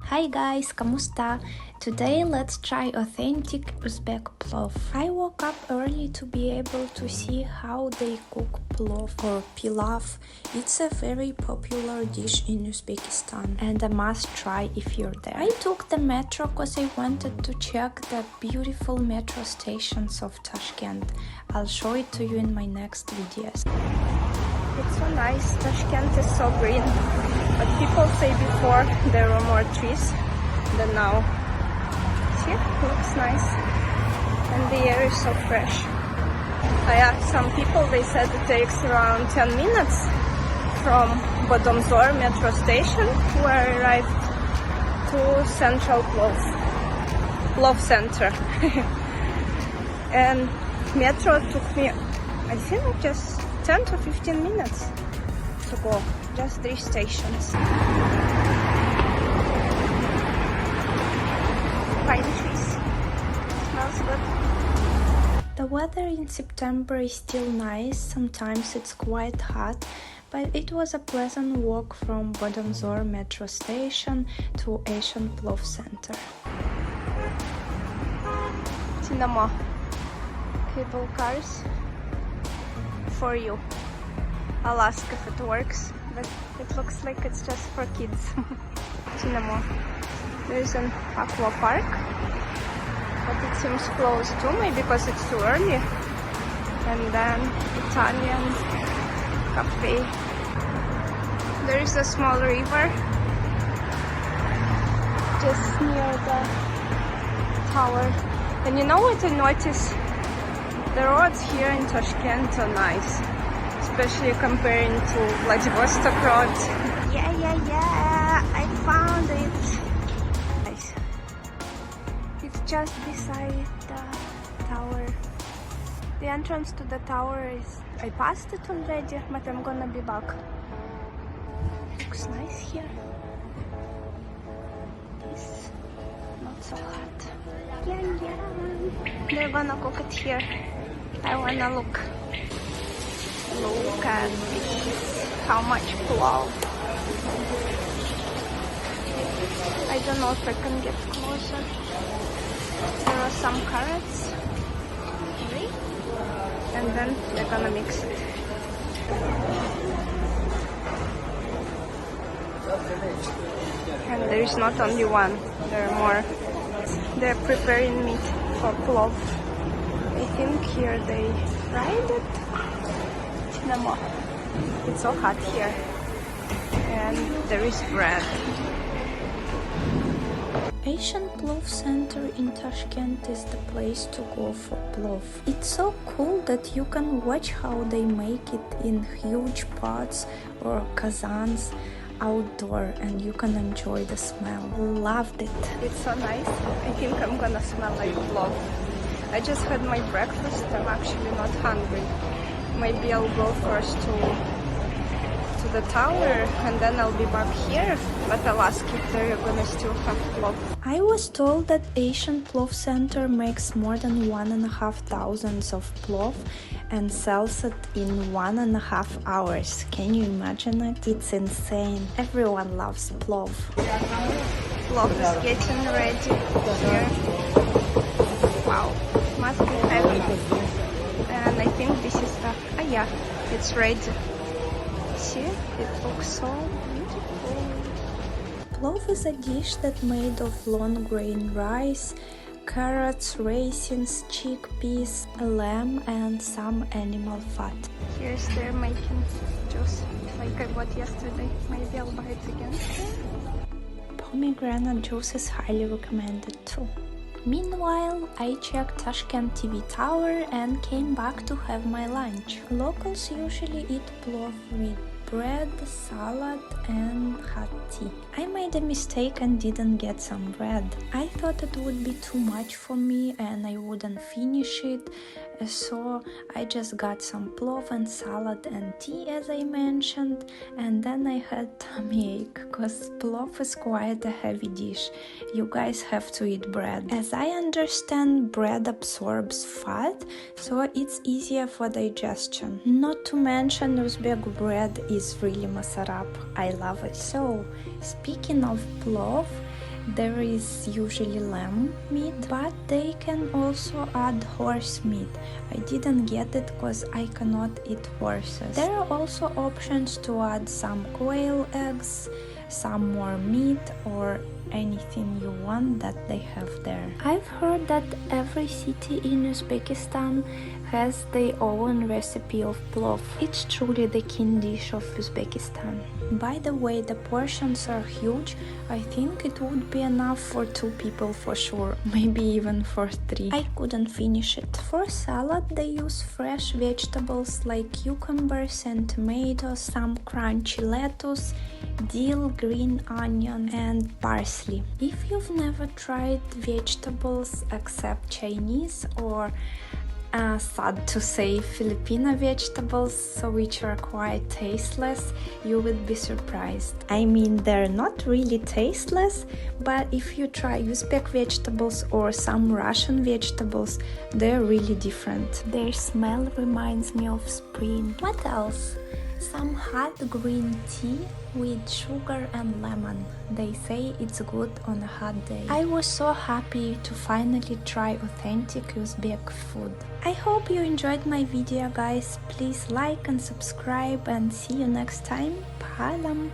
Hi guys, kamusta? Today let's try authentic Uzbek plov. I woke up early to be able to see how they cook plov or pilaf. It's a very popular dish in Uzbekistan and a must try if you're there. I took the metro because I wanted to check the beautiful metro stations of Tashkent. I'll show it to you in my next videos. It's so nice. Tashkent is so green, but people say before there were more trees than now. See, looks nice, and the air is so fresh. I asked some people, they said it takes around 10 minutes from Bodomzor metro station, where I arrived, to Central Plov Center. And metro took me, I think, just 10 to 15 minutes to go, just 3 stations. Pine trees, smells good. The weather in September is still nice, sometimes it's quite hot, but it was a pleasant walk from Bodomzor metro station to Asian Plov Center. Cinema, cable cars. For you. I'll ask if it works, but it looks like it's just for kids. Cinema. There's an aqua park, but it seems closed too, maybe because it's too early. And then Italian cafe. There is a small river just near the tower. And you know what I noticed? The roads here in Tashkent are nice, especially comparing to Vladivostok roads. Yeah, I found it. Nice. It's just beside the tower. The entrance to the tower is... I passed it already, but I'm gonna be back. Looks nice here. It's not so hot. Yeah. They're gonna cook it here. I wanna look at this, how much plov. I don't know if I can get closer. There are some carrots, and then they're gonna mix it. And there is not only one, there are more. They're preparing meat for plov. I think here they fried it. Cinema. It's so hot here. And there is bread. Asian Plov Center in Tashkent is the place to go for plov. It's so cool that you can watch how they make it in huge pots or kazans outdoor, and you can enjoy the smell. Loved it. It's so nice. I think I'm gonna smell like plov. I just had my breakfast. I'm actually not hungry. Maybe I'll go first to the tower and then I'll be back here, but I'll ask if they're gonna still have plov. I was told that Asian Plov Center makes more than 1,500 of plov and sells it in 1.5 hours. Can you imagine it? It's insane. Everyone loves plov. Plov is getting ready here. Wow, must be heavy. And I think this is the... yeah, it's ready. See, it looks so beautiful. Plov is a dish that's made of long grain rice, carrots, raisins, chickpeas, lamb, and some animal fat. Here's they're making juice, like I bought yesterday. Maybe I'll buy it again. Pomegranate juice is highly recommended too. Meanwhile, I checked Tashkent TV tower and came back to have my lunch. Locals usually eat plov with bread, salad and hot tea. I made a mistake and didn't get some bread. I thought it would be too much for me and I wouldn't finish it, so I just got some plov and salad and tea as I mentioned, and then I had tummy ache because plov is quite a heavy dish. You guys have to eat bread. As I understand, bread absorbs fat, so it's easier for digestion. Not to mention Uzbek bread is really sarap. I love it. So, speaking of plov, there is usually lamb meat, but they can also add horse meat. I didn't get it because I cannot eat horses. There are also options to add some quail eggs, some more meat, or anything you want that they have there. I've heard that every city in Uzbekistan has their own recipe of plov. It's truly the king dish of Uzbekistan. By the way, the portions are huge. I think it would be enough for 2 people for sure, maybe even for 3. I couldn't finish it. For salad, they use fresh vegetables like cucumbers and tomatoes, some crunchy lettuce, dill, green onion, and parsley. If you've never tried vegetables except Chinese or sad to say Filipino vegetables, which are quite tasteless, you would be surprised. I mean, they're not really tasteless, but if you try Uzbek vegetables or some Russian vegetables, they're really different. Their smell reminds me of spring. What else? Some hot green tea with sugar and lemon. They say it's good on a hot day. I was so happy to finally try authentic Uzbek food. I hope you enjoyed my video, guys. Please like and subscribe, and see you next time. Palam!